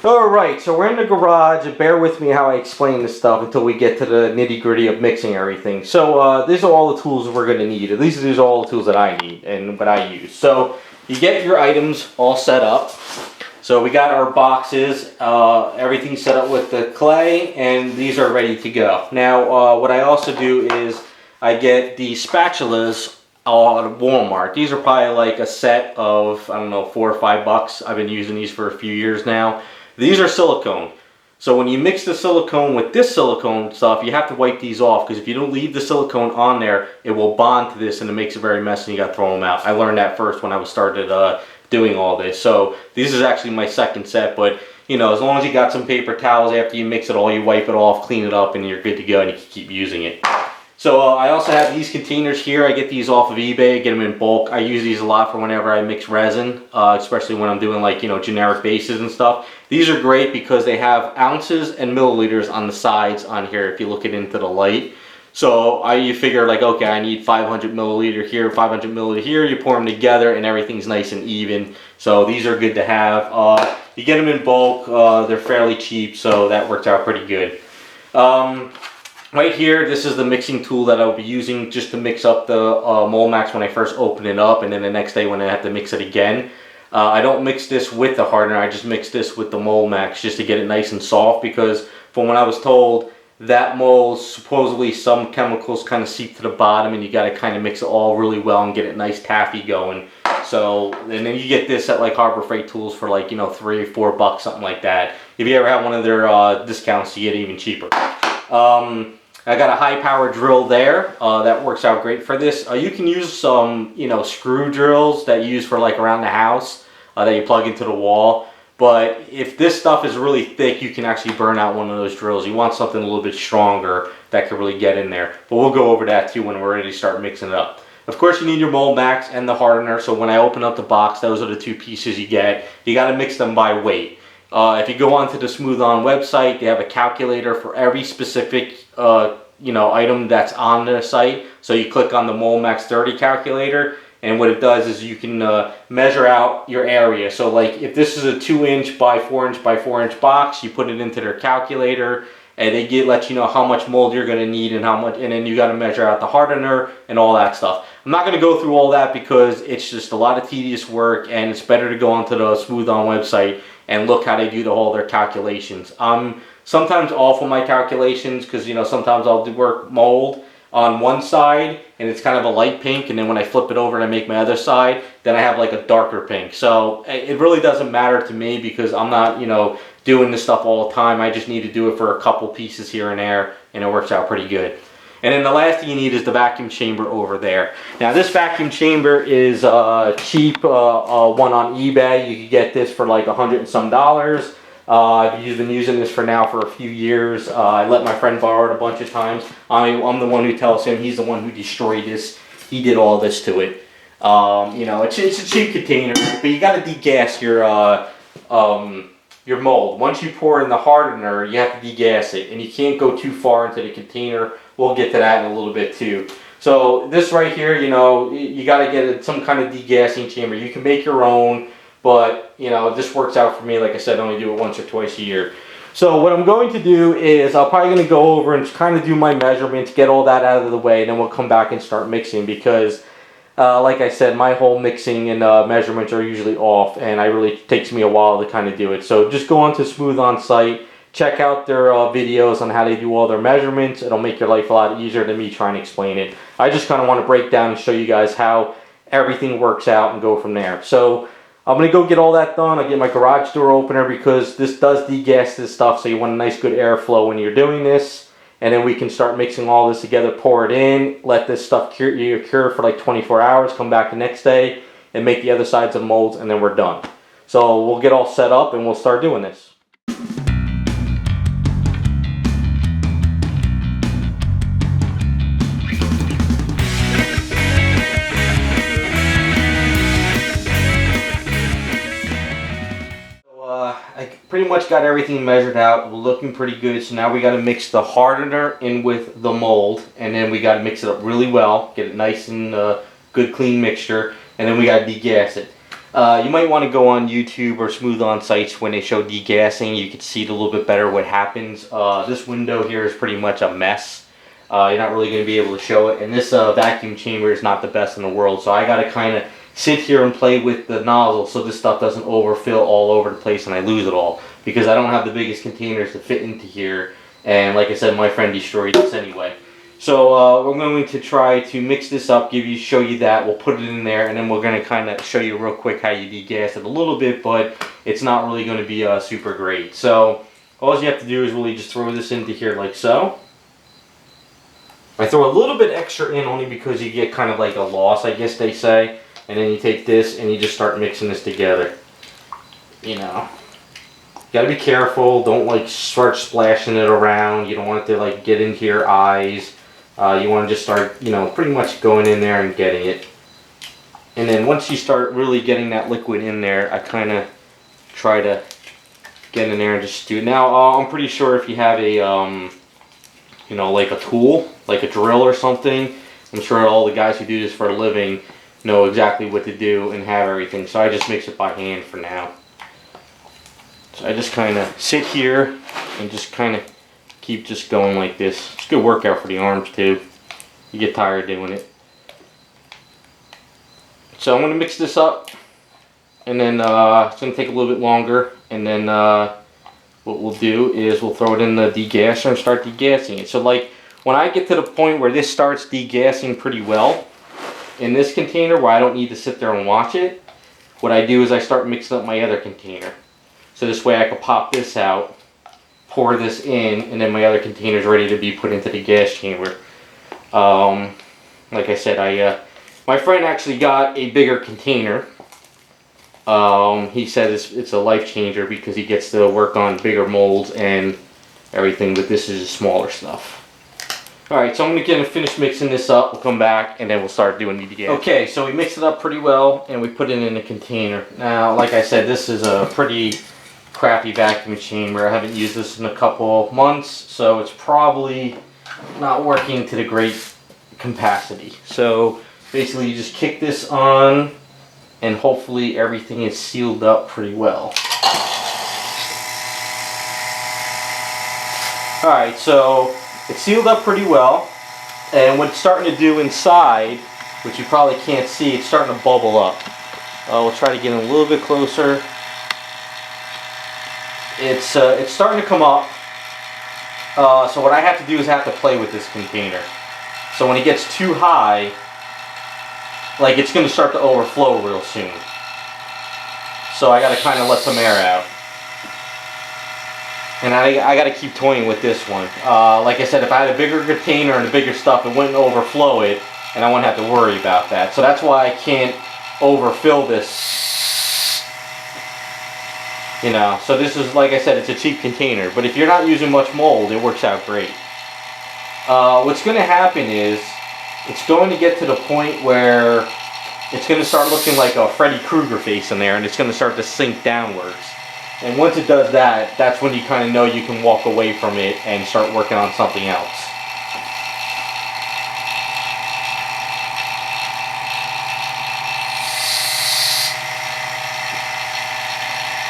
Alright, so we're in the garage. Bear with me how I explain this stuff until we get to the nitty-gritty of mixing everything. So these are all the tools we're going to need. At least these are all the tools that I need and what I use. So you get your items all set up. So we got our boxes, everything set up with the clay, and these are ready to go. Now what I also do is I get the spatulas out of Walmart. These are probably like a set of, I don't know, $4 or $5. I've been using these for a few years now. These are silicone. So when you mix the silicone with this silicone stuff, you have to wipe these off, because if you don't leave the silicone on there, it will bond to this and it makes it very messy and you got to throw them out. I learned that first when I was started doing all this. So this is actually my second set, but you know, as long as you got some paper towels after you mix it all, you wipe it off, clean it up, and you're good to go, and you can keep using it. So I also have these containers here. I get these off of eBay, get them in bulk. I use these a lot for whenever I mix resin, especially when I'm doing like, you know, generic bases and stuff. These are great because they have ounces and milliliters on the sides on here if you look it into the light. So you figure like, okay, I need 500 milliliter here, 500 milliliter here. You pour them together and everything's nice and even. So these are good to have. You get them in bulk. They're fairly cheap, so that works out pretty good. Right here, this is the mixing tool that I'll be using just to mix up the Mold-Max when I first open it up, and then the next day when I have to mix it again. I don't mix this with the hardener, I just mix this with the Mold-Max just to get it nice and soft, because from what I was told, that mold, supposedly some chemicals kind of seep to the bottom, and you got to kind of mix it all really well and get it nice taffy going. So, and then you get this at like Harbor Freight Tools for like, you know, $3 or $4, something like that. If you ever have one of their discounts, you get it even cheaper. I got a high power drill there. That works out great for this. You can use some, you know, screw drills that you use for like around the house that you plug into the wall. But if this stuff is really thick, you can actually burn out one of those drills. You want something a little bit stronger that can really get in there. But we'll go over that too when we're ready to start mixing it up. Of course, you need your Mold-Max and the hardener. So when I open up the box, those are the two pieces you get. You got to mix them by weight. If you go onto the Smoth-On website, they have a calculator for every specific you know, item that's on the site. So you click on the Mold-Max 30 calculator, and what it does is you can measure out your area. So like if this is a 2-inch by 4-inch by 4-inch box, you put it into their calculator, and they let you know how much mold you're going to need and how much, and then you got to measure out the hardener and all that stuff. I'm not going to go through all that because it's just a lot of tedious work, and it's better to go onto the Smoth-On website and look how they do all their calculations. Sometimes off of my calculations because, you know, sometimes I'll work mold on one side and it's kind of a light pink, and then when I flip it over and I make my other side, then I have like a darker pink. So it really doesn't matter to me because I'm not, you know, doing this stuff all the time. I just need to do it for a couple pieces here and there, and it works out pretty good. And then the last thing you need is the vacuum chamber over there. Now this vacuum chamber is cheap, one on eBay. You can get this for like $100 and some. I've been using this for a few years. I let my friend borrow it a bunch of times. I'm the one who tells him. He's the one who destroyed this. He did all this to it. You know, it's a cheap container, but you got to degas your mold. Once you pour in the hardener, you have to degas it, and you can't go too far into the container. We'll get to that in a little bit too. So this right here, you know, you got to get some kind of degassing chamber. You can make your own. But, you know, this works out for me. Like I said, I only do it once or twice a year. So what I'm going to do is I'm probably going to go over and kind of do my measurements, get all that out of the way, and then we'll come back and start mixing because, like I said, my whole mixing and measurements are usually off, and it takes me a while to kind of do it. So just go on to Smoth-On site, check out their videos on how they do all their measurements. It'll make your life a lot easier than me trying to explain it. I just kind of want to break down and show you guys how everything works out and go from there. So I'm going to go get all that done. I'll get my garage door opener because this does degas this stuff, so you want a nice good airflow when you're doing this. And then we can start mixing all this together, pour it in, let this stuff cure for like 24 hours, come back the next day and make the other sides of molds, and then we're done. So we'll get all set up and we'll start doing this. I pretty much got everything measured out. We're looking pretty good. So now we got to mix the hardener in with the mold, and then we got to mix it up really well, get it nice and good clean mixture, and then we got to degas it. You might want to go on YouTube or Smoth-On sites when they show degassing. You can see it a little bit better what happens. This window here is pretty much a mess. You're not really going to be able to show it. And this vacuum chamber is not the best in the world. So I got to kind of sit here and play with the nozzle so this stuff doesn't overfill all over the place and I lose it all. Because I don't have the biggest containers to fit into here. And like I said, my friend destroyed this anyway. So we're going to try to mix this up, show you that. We'll put it in there, and then we're going to kind of show you real quick how you degas it a little bit, but it's not really going to be super great. So all you have to do is really just throw this into here like so. I throw a little bit extra in only because you get kind of like a loss, I guess they say. And then you take this and you just start mixing this together. You know. Got to be careful. Don't like start splashing it around. You don't want it to like get into your eyes. You want to just start, you know, pretty much going in there and getting it. And then once you start really getting that liquid in there, I kind of try to get in there and just do it. Now, I'm pretty sure if you have a, you know, like a tool, like a drill or something, I'm sure all the guys who do this for a living know exactly what to do and have everything. So I just mix it by hand for now. So I just kind of sit here and just kind of keep just going like this. It's a good workout for the arms too. You get tired doing it. So I'm going to mix this up, and then it's going to take a little bit longer, and then what we'll do is we'll throw it in the degasser and start degassing it. So like when I get to the point where this starts degassing pretty well in this container where I don't need to sit there and watch it, what I do is I start mixing up my other container. So this way I can pop this out, pour this in, and then my other container is ready to be put into the gas chamber. Like I said, my friend actually got a bigger container. He said it's a life changer because he gets to work on bigger molds and everything, but this is smaller stuff. Alright, so I'm going to finish mixing this up. We'll come back and then we'll start doing the degassing. Okay, so we mixed it up pretty well and we put it in a container. Now, like I said, this is a pretty crappy vacuum chamber. I haven't used this in a couple months, so it's probably not working to the great capacity. So basically you just kick this on and hopefully everything is sealed up pretty well. Alright, so it's sealed up pretty well, and what it's starting to do inside, which you probably can't see, it's starting to bubble up. We'll try to get in a little bit closer. It's starting to come up. So what I have to do is I have to play with this container. So when it gets too high, like it's going to start to overflow real soon. So I got to kind of let some air out. And I got to keep toying with this one. Like I said, if I had a bigger container and a bigger stuff, it wouldn't overflow it, and I wouldn't have to worry about that. So that's why I can't overfill this. You know, so this is, like I said, it's a cheap container. But if you're not using much mold, it works out great. What's going to happen is, it's going to get to the point where it's going to start looking like a Freddy Krueger face in there, and it's going to start to sink downwards. And once it does that, that's when you kind of know you can walk away from it and start working on something else.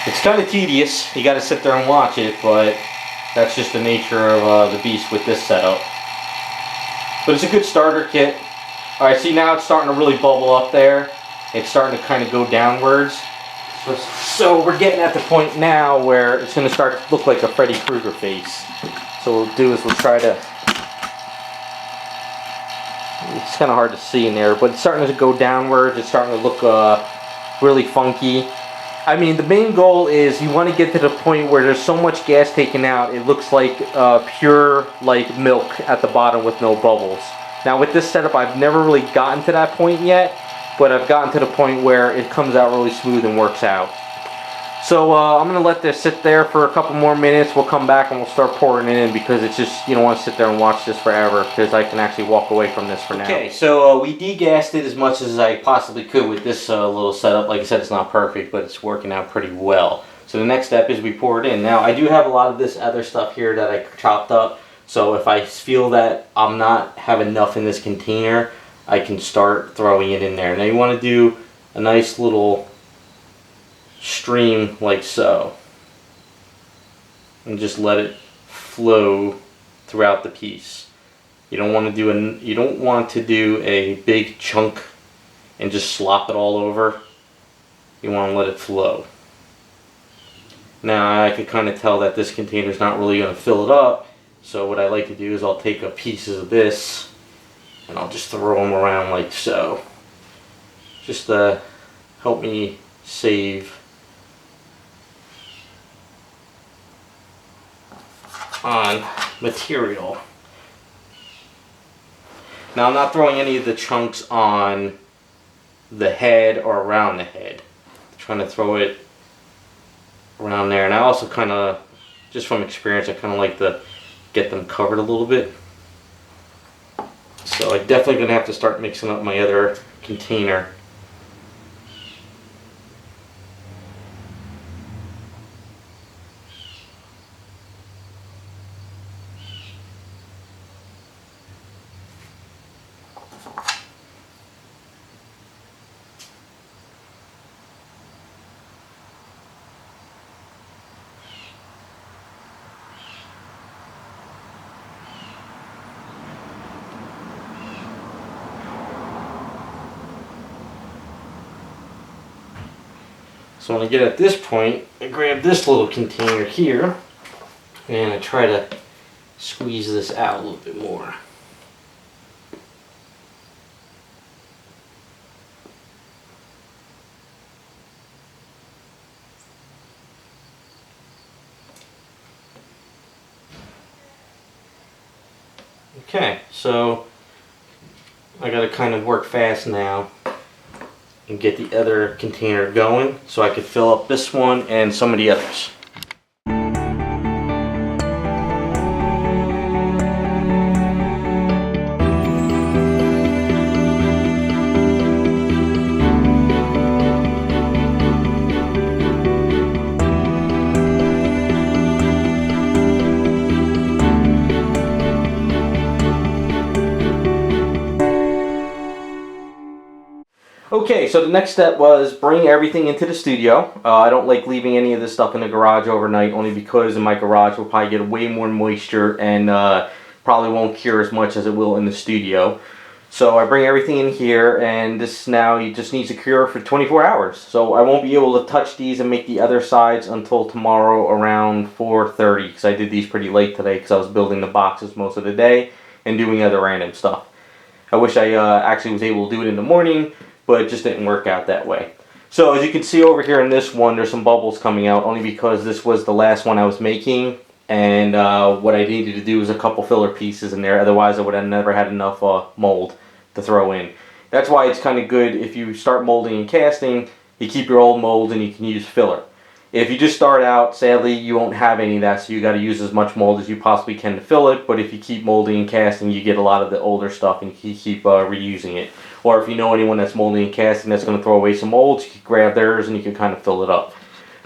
It's kind of tedious. You got to sit there and watch it, but that's just the nature of the beast with this setup. But it's a good starter kit. Alright, see now it's starting to really bubble up there. It's starting to kind of go downwards. So we're getting at the point now where it's going to start to look like a Freddy Krueger face. So what we'll do is we'll try to... It's kind of hard to see in there, but it's starting to go downwards. It's starting to look really funky. I mean, the main goal is you want to get to the point where there's so much gas taken out, it looks like pure like milk at the bottom with no bubbles. Now with this setup, I've never really gotten to that point yet, but I've gotten to the point where it comes out really smooth and works out. So I'm going to let this sit there for a couple more minutes. We'll come back and we'll start pouring it in because it's just, you don't want to sit there and watch this forever because I can actually walk away from this for now. Okay, so we degassed it as much as I possibly could with this little setup. Like I said, it's not perfect, but it's working out pretty well. So the next step is we pour it in. Now I do have a lot of this other stuff here that I chopped up. So if I feel that I'm not have enough in this container, I can start throwing it in there. Now you want to do a nice little stream like so. And just let it flow throughout the piece. You don't want to do a big chunk and just slop it all over. You want to let it flow. Now I could kind of tell that this container is not really going to fill it up, so what I like to do is I'll take up pieces of this and I'll just throw them around like so. Just to help me save on material. Now I'm not throwing any of the chunks on the head or around the head. I'm trying to throw it around there, and I also kind of, just from experience, I kind of like to get them covered a little bit. So I'm definitely going to have to start mixing up my other container. So when I get at this point, I grab this little container here and I try to squeeze this out a little bit more. Okay, so I gotta kind of work fast now and get the other container going so I could fill up this one and some of the others. Okay, so the next step was bring everything into the studio. I don't like leaving any of this stuff in the garage overnight, only because in my garage will probably get way more moisture and probably won't cure as much as it will in the studio. So I bring everything in here, and this now just needs to cure for 24 hours. So I won't be able to touch these and make the other sides until tomorrow around 4:30, because I did these pretty late today because I was building the boxes most of the day and doing other random stuff. I wish I actually was able to do it in the morning, but it just didn't work out that way. So as you can see over here in this one, there's some bubbles coming out, only because this was the last one I was making, and what I needed to do was a couple filler pieces in there, otherwise I would have never had enough mold to throw in. That's why it's kind of good if you start molding and casting, you keep your old mold and you can use filler. If you just start out, sadly you won't have any of that, so you got to use as much mold as you possibly can to fill it, but if you keep molding and casting, you get a lot of the older stuff and you keep reusing it. Or if you know anyone that's molding and casting that's going to throw away some molds, you can grab theirs and you can kind of fill it up.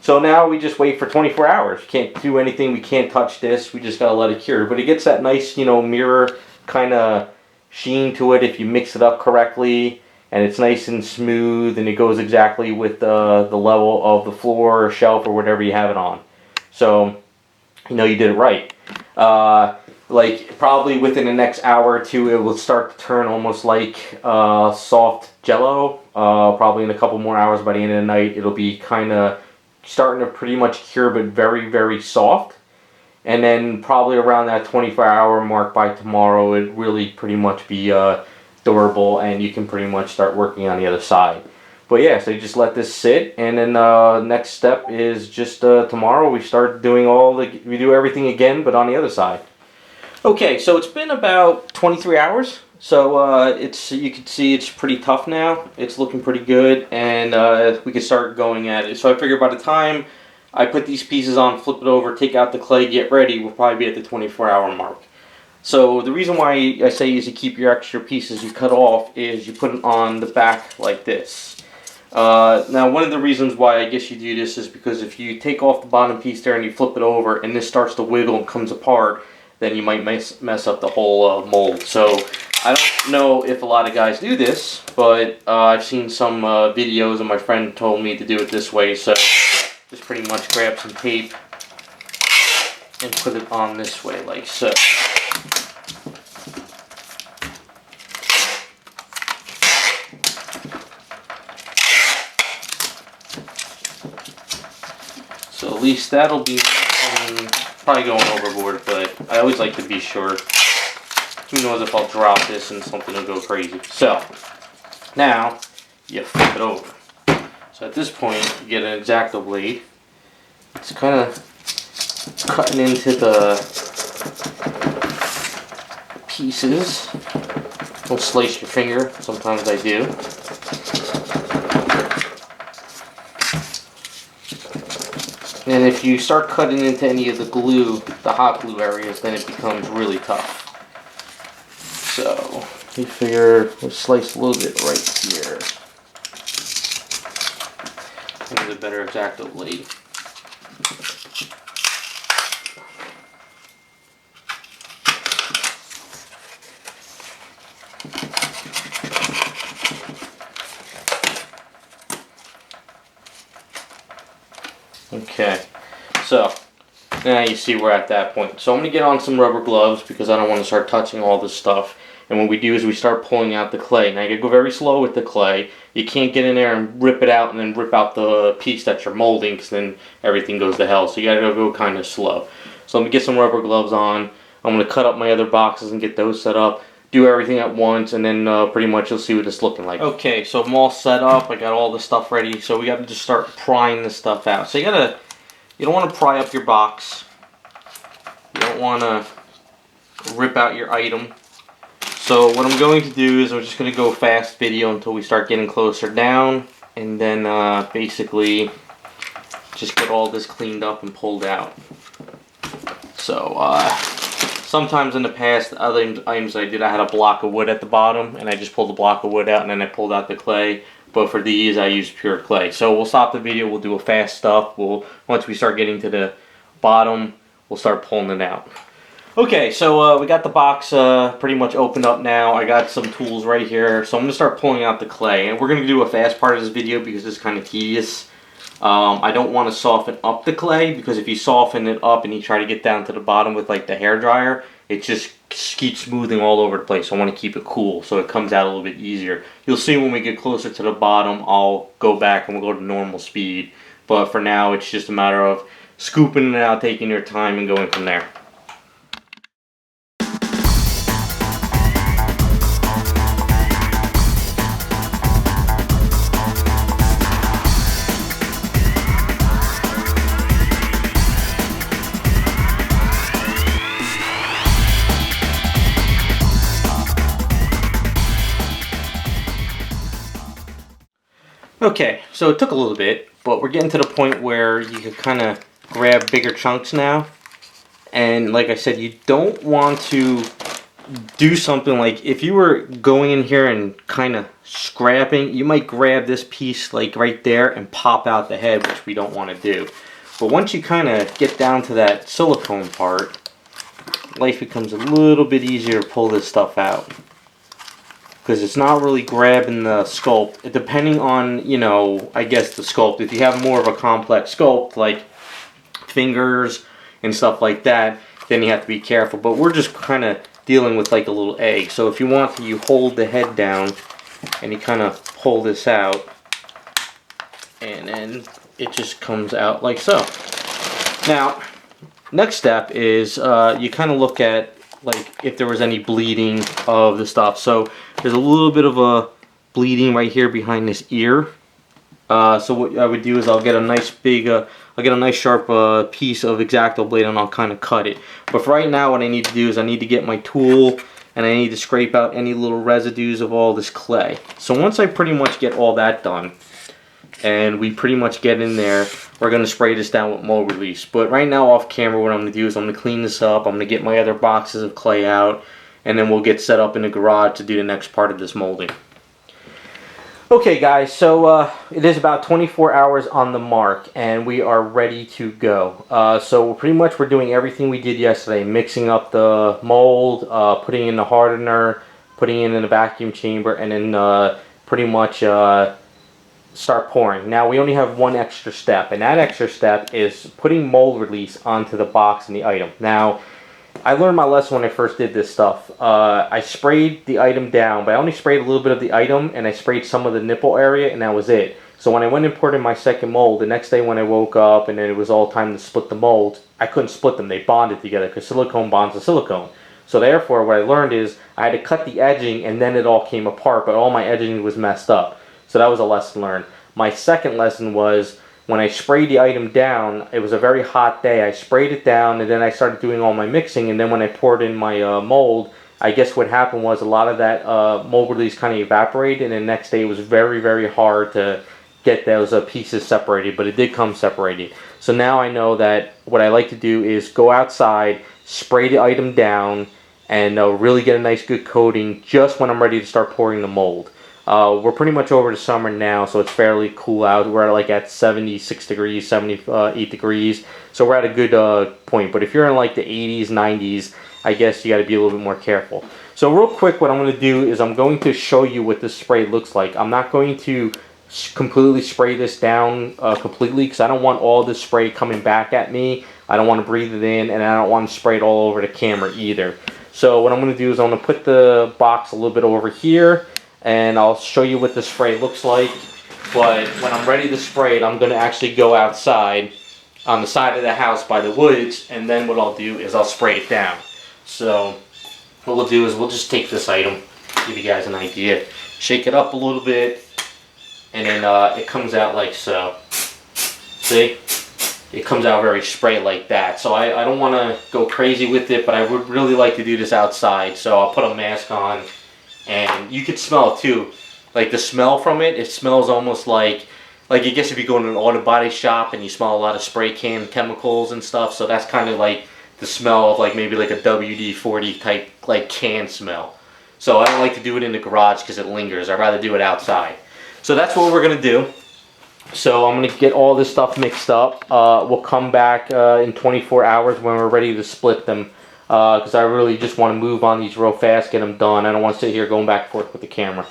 So now we just wait for 24 hours. We can't do anything, we can't touch this, we just got to let it cure. But it gets that nice, mirror kind of sheen to it if you mix it up correctly, and it's nice and smooth, and it goes exactly with the level of the floor or shelf or whatever you have it on. So, you did it right. Like probably within the next hour or two, it will start to turn almost like soft jello. Probably in a couple more hours, by the end of the night, it'll be kind of starting to pretty much cure, but very, very soft. And then probably around that 24-hour mark by tomorrow, it really pretty much be durable, and you can pretty much start working on the other side. But yeah, so you just let this sit, and then next step is just tomorrow we start doing we do everything again, but on the other side. Okay, so it's been about 23 hours, so you can see it's pretty tough now. It's looking pretty good, and we can start going at it. So I figure by the time I put these pieces on, flip it over, take out the clay, get ready, we'll probably be at the 24-hour mark. So the reason why I say is to keep your extra pieces you cut off is you put them on the back like this. Now one of the reasons why I guess you do this is because if you take off the bottom piece there and you flip it over and this starts to wiggle and comes apart, then you might mess up the whole mold. So I don't know if a lot of guys do this, but I've seen some videos and my friend told me to do it this way. So just pretty much grab some tape and put it on this way like so. So at least that'll be, probably going overboard, but I always like to be sure. Who knows if I'll drop this and something will go crazy. So, now, you flip it over. So at this point, you get an X-Acto blade. It's kind of cutting into the pieces. Don't slice your finger, sometimes I do. And if you start cutting into any of the glue, the hot glue areas, then it becomes really tough. So, we figure we'll slice a little bit right here. With a better X-Acto blade. Okay, so now you see we're at that point. So I'm going to get on some rubber gloves because I don't want to start touching all this stuff. And what we do is we start pulling out the clay. Now you gotta go very slow with the clay. You can't get in there and rip it out and then rip out the piece that you're molding, because then everything goes to hell. So you gotta go kind of slow. So let me get some rubber gloves on. I'm gonna cut up my other boxes and get those set up. Do everything at once, and then pretty much you'll see what it's looking like. Okay, so I'm all set up. I got all the stuff ready. So we gotta just start prying this stuff out. So you don't want to pry up your box. You don't want to rip out your item. So what I'm going to do is I'm just going to go fast video until we start getting closer down, and then basically just get all this cleaned up and pulled out. So sometimes in the past, the other items I did, I had a block of wood at the bottom, and I just pulled the block of wood out and then I pulled out the clay. But for these, I use pure clay. So we'll stop the video, we'll do a fast stuff. Once we start getting to the bottom, we'll start pulling it out. Okay, so we got the box pretty much opened up now. I got some tools right here. So I'm going to start pulling out the clay. And we're going to do a fast part of this video because it's kind of tedious. I don't want to soften up the clay, because if you soften it up and you try to get down to the bottom with like the hairdryer, it just keeps smoothing all over the place. So I want to keep it cool so it comes out a little bit easier. You'll see when we get closer to the bottom, I'll go back and we'll go to normal speed. But for now, it's just a matter of scooping it out, taking your time, and going from there. Okay, so it took a little bit, but we're getting to the point where you can kind of grab bigger chunks now. And like I said, you don't want to do something like, if you were going in here and kind of scrapping, you might grab this piece like right there and pop out the head, which we don't want to do. But once you kind of get down to that silicone part, life becomes a little bit easier to pull this stuff out. Because it's not really grabbing the sculpt, depending on, you know, I guess the sculpt. If you have more of a complex sculpt, like fingers and stuff like that, then you have to be careful. But we're just kind of dealing with like a little egg. So if you want to, you hold the head down and you kind of pull this out, and then it just comes out like so. Now, next step is you kind of look at like if there was any bleeding of the stuff. So there's a little bit of a bleeding right here behind this ear. So what I would do is I'll get a nice big, I'll get a nice sharp piece of X-Acto blade, and I'll kind of cut it. But for right now, what I need to do is I need to get my tool, and I need to scrape out any little residues of all this clay. So once I pretty much get all that done, and we pretty much get in there, we're going to spray this down with mold release. But right now off camera, what I'm going to do is I'm going to clean this up, I'm going to get my other boxes of clay out, and then we'll get set up in the garage to do the next part of this molding. Okay guys, so it is about 24 hours on the mark, and we are ready to go. So pretty much we're doing everything we did yesterday, mixing up the mold, putting in the hardener, putting it in the vacuum chamber, and then pretty much start pouring. Now we only have one extra step, and that extra step is putting mold release onto the box and the item. Now, I learned my lesson when I first did this stuff. I sprayed the item down, but I only sprayed a little bit of the item, and I sprayed some of the nipple area, and that was it. So when I went and poured in my second mold, the next day when I woke up and then it was all time to split the molds, I couldn't split them. They bonded together because silicone bonds to silicone. So therefore, what I learned is I had to cut the edging, and then it all came apart, but all my edging was messed up. So that was a lesson learned. My second lesson was when I sprayed the item down, it was a very hot day. I sprayed it down, and then I started doing all my mixing, and then when I poured in my mold, I guess what happened was a lot of that mold release kind of evaporated, and the next day it was very, very hard to get those pieces separated, but it did come separated. So now I know that what I like to do is go outside, spray the item down, and really get a nice good coating just when I'm ready to start pouring the mold. We're pretty much over the summer now, so it's fairly cool out. We're like at 76 degrees, 78 degrees, so we're at a good point. But if you're in like the 80s, 90s, I guess you got to be a little bit more careful. So real quick, what I'm going to do is I'm going to show you what this spray looks like. I'm not going to completely spray this down completely because I don't want all this spray coming back at me. I don't want to breathe it in, and I don't want to spray it all over the camera either. So what I'm going to do is I'm going to put the box a little bit over here, and I'll show you what the spray looks like. But when I'm ready to spray it, I'm going to actually go outside on the side of the house by the woods, and then what I'll do is I'll spray it down. So what we'll do is we'll just take this item, give you guys an idea, shake it up a little bit, and then it comes out like so. See? It comes out very spray like that. So I don't want to go crazy with it, but I would really like to do this outside. So I'll put a mask on, and you could smell it too. Like the smell from it, it smells almost like I guess if you go in an auto body shop and you smell a lot of spray can chemicals and stuff. So that's kind of like the smell of like maybe like a WD-40 type like can smell. So I don't like to do it in the garage because it lingers. I'd rather do it outside. So that's what we're going to do. So I'm going to get all this stuff mixed up. We'll come back in 24 hours when we're ready to split them. Because I really just want to move on these real fast, get them done. I don't want to sit here going back and forth with the camera.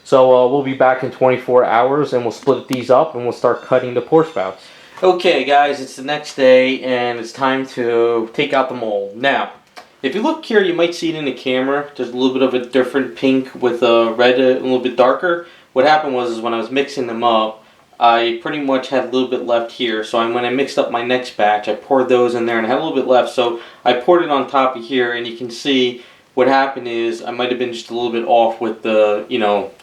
So we'll be back in 24 hours and we'll split these up and we'll start cutting the pour spouts. Okay guys, it's the next day and it's time to take out the mold. Now, if you look here, you might see it in the camera. There's a little bit of a different pink with a red a little bit darker. What happened was when I was mixing them up, I pretty much had a little bit left here. So when I mixed up my next batch, I poured those in there and I had a little bit left. So I poured it on top of here, and you can see what happened is I might have been just a little bit off with the,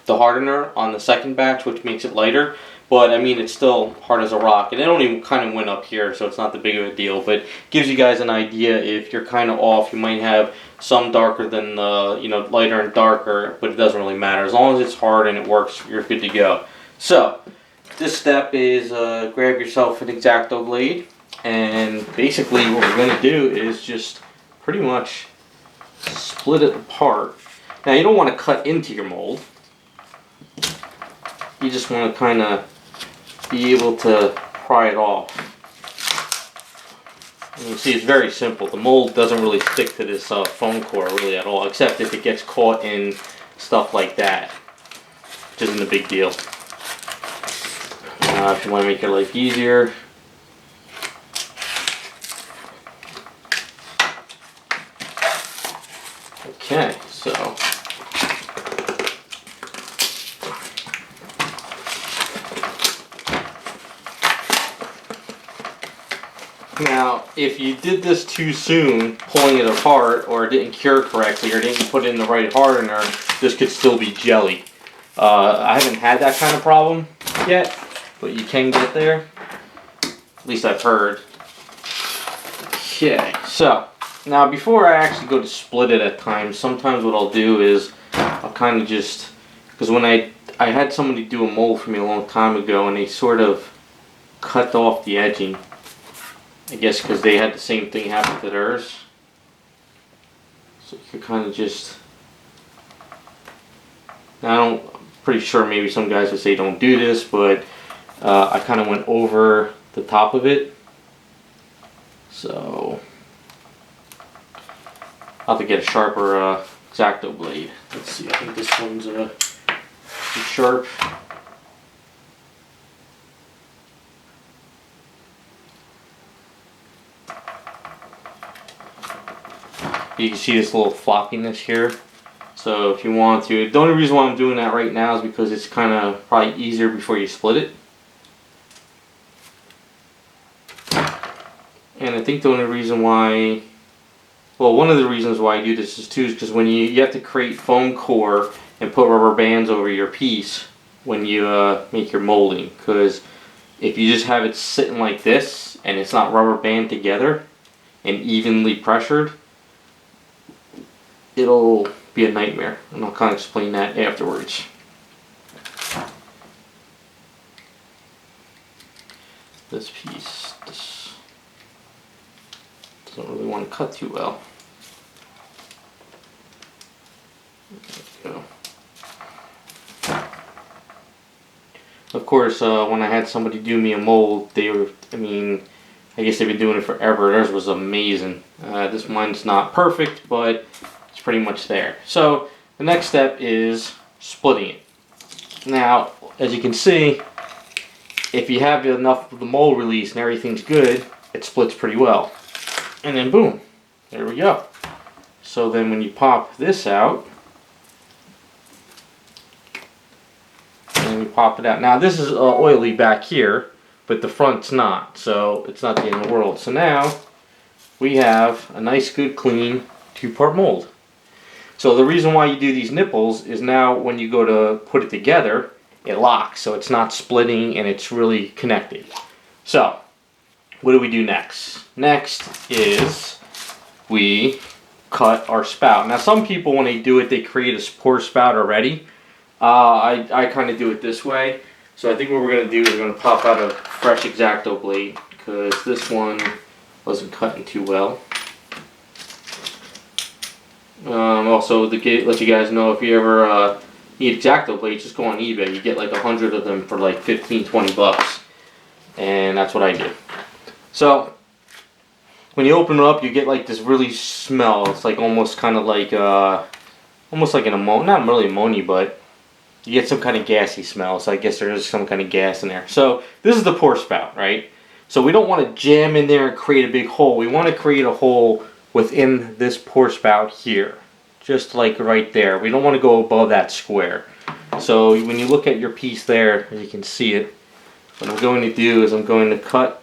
the hardener on the second batch, which makes it lighter. But I mean, it's still hard as a rock, and it only kind of went up here, so it's not that big of a deal. But it gives you guys an idea. If you're kind of off, you might have some darker than lighter and darker, but it doesn't really matter. As long as it's hard and it works, you're good to go. So this step is grab yourself an X-Acto blade, and basically what we're going to do is just pretty much split it apart. Now you don't want to cut into your mold. You just want to kind of be able to pry it off. And you see it's very simple. The mold doesn't really stick to this foam core really at all, except if it gets caught in stuff like that, which isn't a big deal. If you want to make your life easier, okay, so now if you did this too soon, pulling it apart, or it didn't cure correctly, or didn't put in the right hardener, this could still be jelly. I haven't had that kind of problem yet, but you can get there. At least I've heard. Okay, so now before I actually go to split it at times, sometimes what I'll do is I'll kind of just, because when I had somebody do a mold for me a long time ago and they sort of cut off the edging. I guess because they had the same thing happen to theirs. So you can kind of just, now I'm pretty sure maybe some guys would say don't do this, but I kind of went over the top of it. So I'll have to get a sharper X-Acto blade. Let's see, I think this one's too sharp. You can see this little floppiness here. So if you want to, the only reason why I'm doing that right now is because it's kind of probably easier before you split it. And I think the only reason why, well, one of the reasons why I do this is because when you have to create foam core and put rubber bands over your piece when you make your molding. Because if you just have it sitting like this and it's not rubber band together and evenly pressured, it'll be a nightmare. And I'll kind of explain that afterwards. This piece, this doesn't really want to cut too well. There we go. Of course, when I had somebody do me a mold, they were, I mean, I guess they've been doing it forever. Theirs was amazing. This mine's not perfect, but it's pretty much there. So the next step is splitting it. Now, as you can see, if you have enough of the mold release and everything's good, it splits pretty well. And then boom, there we go. So then when you pop this out, and we pop it out. Now this is oily back here, but the front's not, so it's not the end of the world. So now we have a nice, good, clean 2-part mold. So the reason why you do these nipples is now when you go to put it together, it locks, so it's not splitting and it's really connected. So what do we do next? Next is we cut our spout. Now some people, when they do it, they create a pour spout already. I kind of do it this way. So I think what we're going to do is we're going to pop out a fresh X-Acto blade because this one wasn't cutting too well. Also, to let you guys know, if you ever need X-Acto blades, just go on eBay. You get like 100 of them for like 15, 20 bucks. And that's what I do. So when you open it up, you get like this really smell. It's like almost kind of like almost like an ammonia, not really ammonia, but you get some kind of gassy smell. So I guess there is some kind of gas in there. So this is the pour spout, right? So we don't want to jam in there and create a big hole. We want to create a hole within this pour spout here, just like right there. We don't want to go above that square. So when you look at your piece there, as you can see it, what I'm going to do is I'm going to cut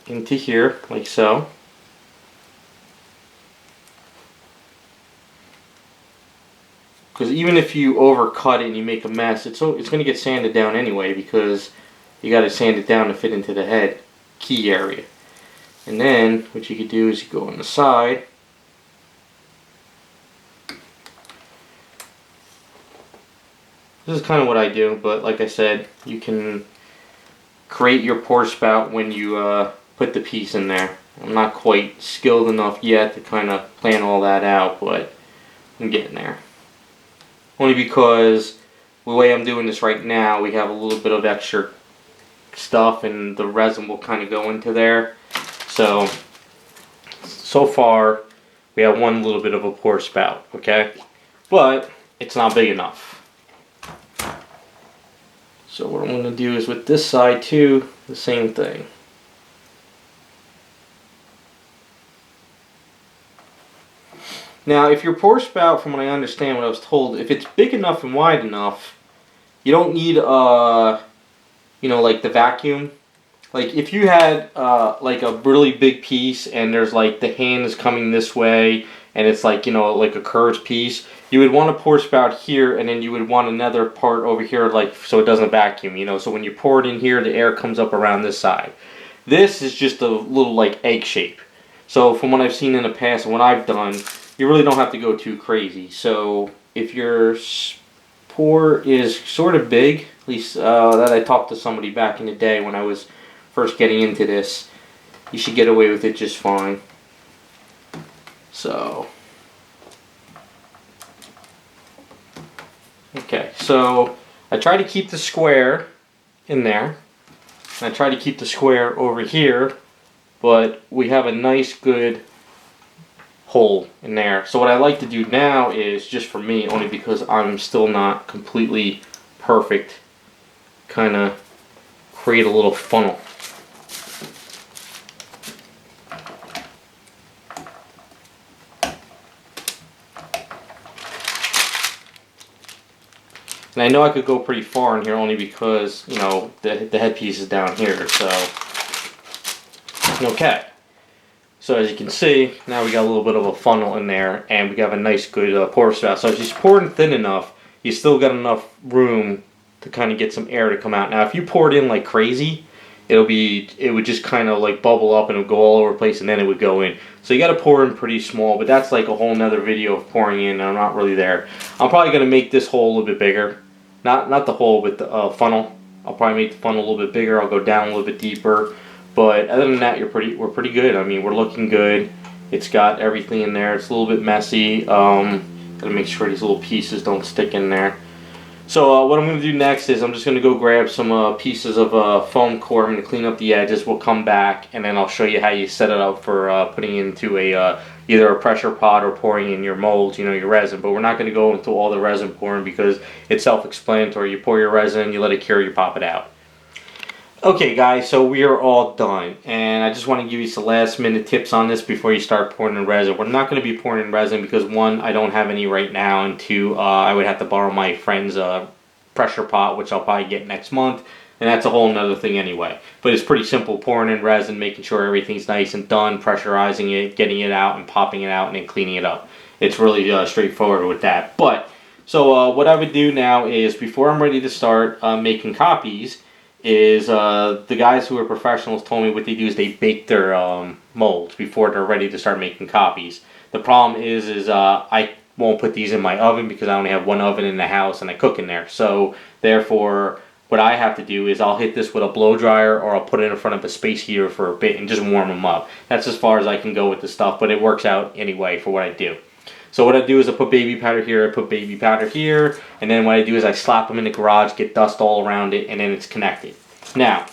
into here like so. Because even if you overcut it and you make a mess, it's going to get sanded down anyway, because you got to sand it down to fit into the head key area. And then what you could do is you go on the side. This is kind of what I do, but like I said, you can create your pour spout when you put the piece in there. I'm not quite skilled enough yet to kind of plan all that out, but I'm getting there. Only because the way I'm doing this right now, we have a little bit of extra stuff and the resin will kind of go into there. So far we have one little bit of a pour spout, okay? But it's not big enough. So what I'm going to do is with this side too, the same thing. Now, if your pour spout, from what I understand, what I was told, if it's big enough and wide enough, you don't need, you know, like the vacuum. Like if you had like a really big piece and there's like the hand is coming this way and it's like, you know, like a curved piece, you would want a pour spout here and then you would want another part over here, like so it doesn't vacuum, you know. So when you pour it in here, the air comes up around this side. This is just a little like egg shape. So from what I've seen in the past and what I've done, you really don't have to go too crazy. So if your pour is sort of big, at least that I talked to somebody back in the day when I was first getting into this, you should get away with it just fine. So, okay, so I try to keep the square in there, and I try to keep the square over here, but we have a nice good hole in there. So what I like to do now is, just for me, only because I'm still not completely perfect, kind of create a little funnel. And I know I could go pretty far in here only because, you know, the headpiece is down here, so. Okay. So as you can see, now we got a little bit of a funnel in there, and we got a nice good pour spout. So if you pour it thin enough, you still got enough room to kind of get some air to come out. Now if you pour it in like crazy, it would just kind of like bubble up and it would go all over the place, and then it would go in. So you got to pour in pretty small, but that's like a whole nother video of pouring in, and I'm not really there. I'm probably going to make this hole a little bit bigger. Not the hole, but the funnel. I'll probably make the funnel a little bit bigger. I'll go down a little bit deeper. But other than that, we're pretty good. I mean, we're looking good. It's got everything in there. It's a little bit messy. Gotta make sure these little pieces don't stick in there. So what I'm going to do next is I'm just going to go grab some pieces of foam core. I'm going to clean up the edges. We'll come back, and then I'll show you how you set it up for putting into either a pressure pot or pouring in your molds, you know, your resin. But we're not going to go into all the resin pouring because it's self-explanatory. You pour your resin, you let it cure, you pop it out. Okay guys, so we are all done, and I just want to give you some last minute tips on this before you start pouring in resin. We're not going to be pouring in resin because one, I don't have any right now, and two, I would have to borrow my friend's pressure pot, which I'll probably get next month, and that's a whole nother thing anyway. But it's pretty simple, pouring in resin, making sure everything's nice and done, pressurizing it, getting it out and popping it out, and then cleaning it up. It's really straightforward with that. But, so what I would do now is, before I'm ready to start making copies, is the guys who are professionals told me what they do is they bake their molds before they're ready to start making copies. The problem is I won't put these in my oven because I only have one oven in the house and I cook in there. So therefore, what I have to do is I'll hit this with a blow dryer, or I'll put it in front of a space heater for a bit and just warm them up. That's as far as I can go with the stuff, but it works out anyway for what I do. So what I do is I put baby powder here, I put baby powder here, and then what I do is I slap them in the garage, get dust all around it, and then it's connected. Now,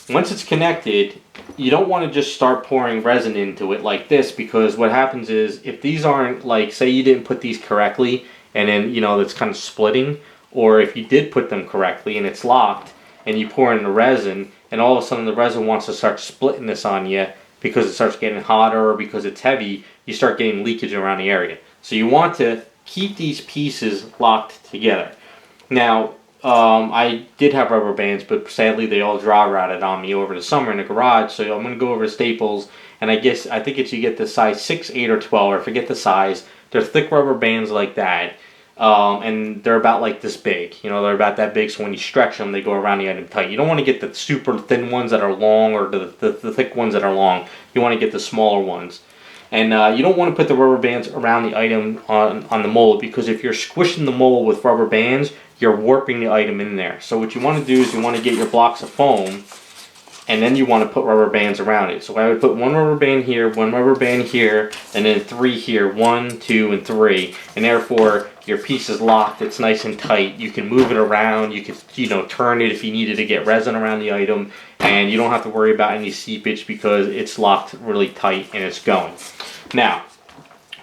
once it's connected, you don't want to just start pouring resin into it like this, because what happens is, if these aren't, like, say you didn't put these correctly, and then, you know, it's kind of splitting, or if you did put them correctly and it's locked, and you pour in the resin, and all of a sudden the resin wants to start splitting this on you because it starts getting hotter or because it's heavy, you start getting leakage around the area. So you want to keep these pieces locked together. Now, I did have rubber bands, but sadly they all dry rotted on me over the summer in the garage. So I'm going to go over to Staples, and I think it's you get the size 6, 8, or 12, or I forget the size. They're thick rubber bands like that, and they're about like this big. You know, they're about that big, so when you stretch them, they go around the item tight. You don't want to get the super thin ones that are long, or the thick ones that are long. You want to get the smaller ones. And you don't want to put the rubber bands around the item on the mold, because if you're squishing the mold with rubber bands, you're warping the item in there. So what you want to do is you want to get your blocks of foam, and then you want to put rubber bands around it. So I would put one rubber band here, one rubber band here, and then 3 here, 1, 2, and 3. And therefore, your piece is locked, it's nice and tight. You can move it around, you can, you know, turn it if you needed to get resin around the item, and you don't have to worry about any seepage because it's locked really tight and it's going. Now,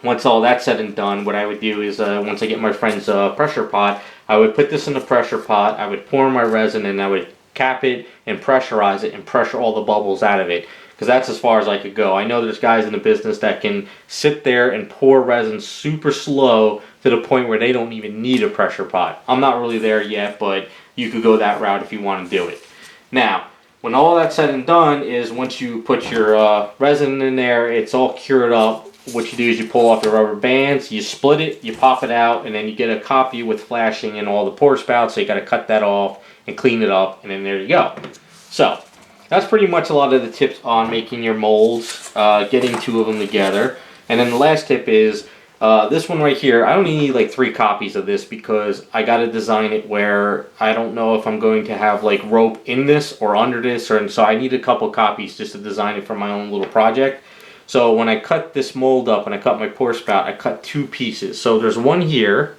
once all that's said and done, what I would do is, once I get my friend's pressure pot, I would put this in the pressure pot, I would pour my resin, and I would cap it and pressurize it and pressure all the bubbles out of it, because that's as far as I could go. I know there's guys in the business that can sit there and pour resin super slow to the point where they don't even need a pressure pot. I'm not really there yet, but you could go that route if you want to do it. Now, when all that's said and done is, once you put your resin in there, it's all cured up. What you do is you pull off the rubber bands, you split it, you pop it out, and then you get a copy with flashing and all the pour spouts, so you got to cut that off and clean it up, and then there you go. So, that's pretty much a lot of the tips on making your molds, getting 2 of them together. And then the last tip is, this one right here, I only need like 3 copies of this, because I got to design it where I don't know if I'm going to have like rope in this or under this, and so I need a couple copies just to design it for my own little project. So when I cut this mold up and I cut my pour spout, I cut 2 pieces. So there's one here,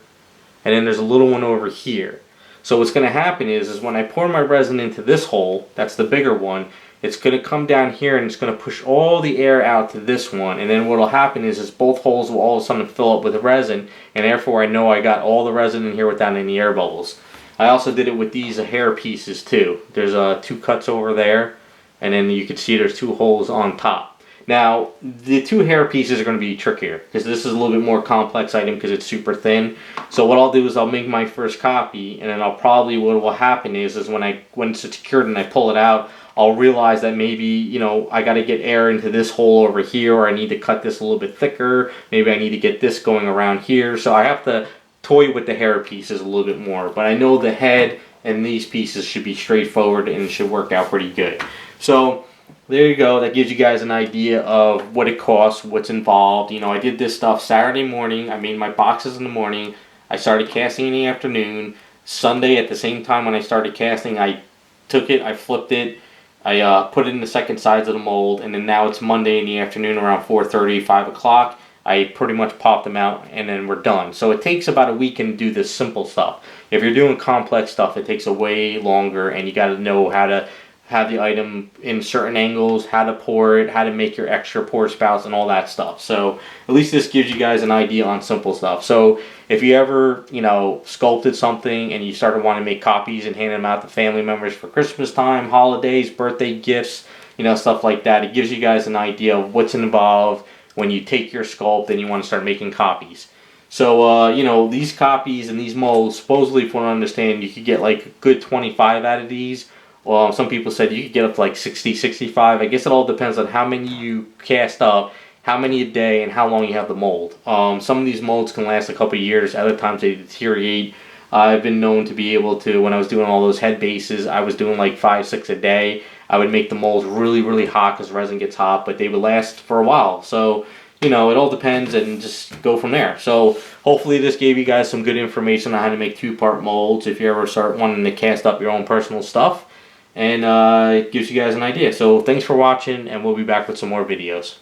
and then there's a little one over here. So what's going to happen is when I pour my resin into this hole, that's the bigger one, it's going to come down here and it's going to push all the air out to this one. And then what will happen is both holes will all of a sudden fill up with resin, and therefore I know I got all the resin in here without any air bubbles. I also did it with these hair pieces too. There's 2 cuts over there, and then you can see there's 2 holes on top. Now, the two hair pieces are going to be trickier because this is a little bit more complex item because it's super thin. So what I'll do is I'll make my first copy, and then I'll probably, what will happen is when it's secured and I pull it out, I'll realize that maybe, you know, I got to get air into this hole over here, or I need to cut this a little bit thicker. Maybe I need to get this going around here. So I have to toy with the hair pieces a little bit more. But I know the head and these pieces should be straightforward and should work out pretty good. So there you go. That gives you guys an idea of what it costs, what's involved. You know, I did this stuff Saturday morning. I made my boxes in the morning. I started casting in the afternoon. Sunday at the same time when I started casting, I took it, I flipped it, I put it in the second sides of the mold, and then now it's Monday in the afternoon around 4:30, 5 o'clock. I pretty much popped them out, and then we're done. So it takes about a week to do this simple stuff. If you're doing complex stuff, it takes a way longer, and you got to know how to have the item in certain angles, how to pour it, how to make your extra pour spouts and all that stuff. So at least this gives you guys an idea on simple stuff. So if you ever, you know, sculpted something and you started wanting to make copies and hand them out to family members for Christmas time, holidays, birthday gifts, you know, stuff like that, it gives you guys an idea of what's involved when you take your sculpt and you want to start making copies. So, you know, these copies and these molds, supposedly, from what I understand, you could get like a good 25 out of these. Well, some people said you could get up to like 60, 65. I guess it all depends on how many you cast up, how many a day, and how long you have the mold. Some of these molds can last a couple of years. Other times they deteriorate. I've been known to be able to, when I was doing all those head bases, I was doing like 5, 6 a day. I would make the molds really, really hot because resin gets hot, but they would last for a while. So, you know, it all depends and just go from there. So hopefully this gave you guys some good information on how to make 2-part molds if you ever start wanting to cast up your own personal stuff. And it gives you guys an idea. So thanks for watching, and we'll be back with some more videos.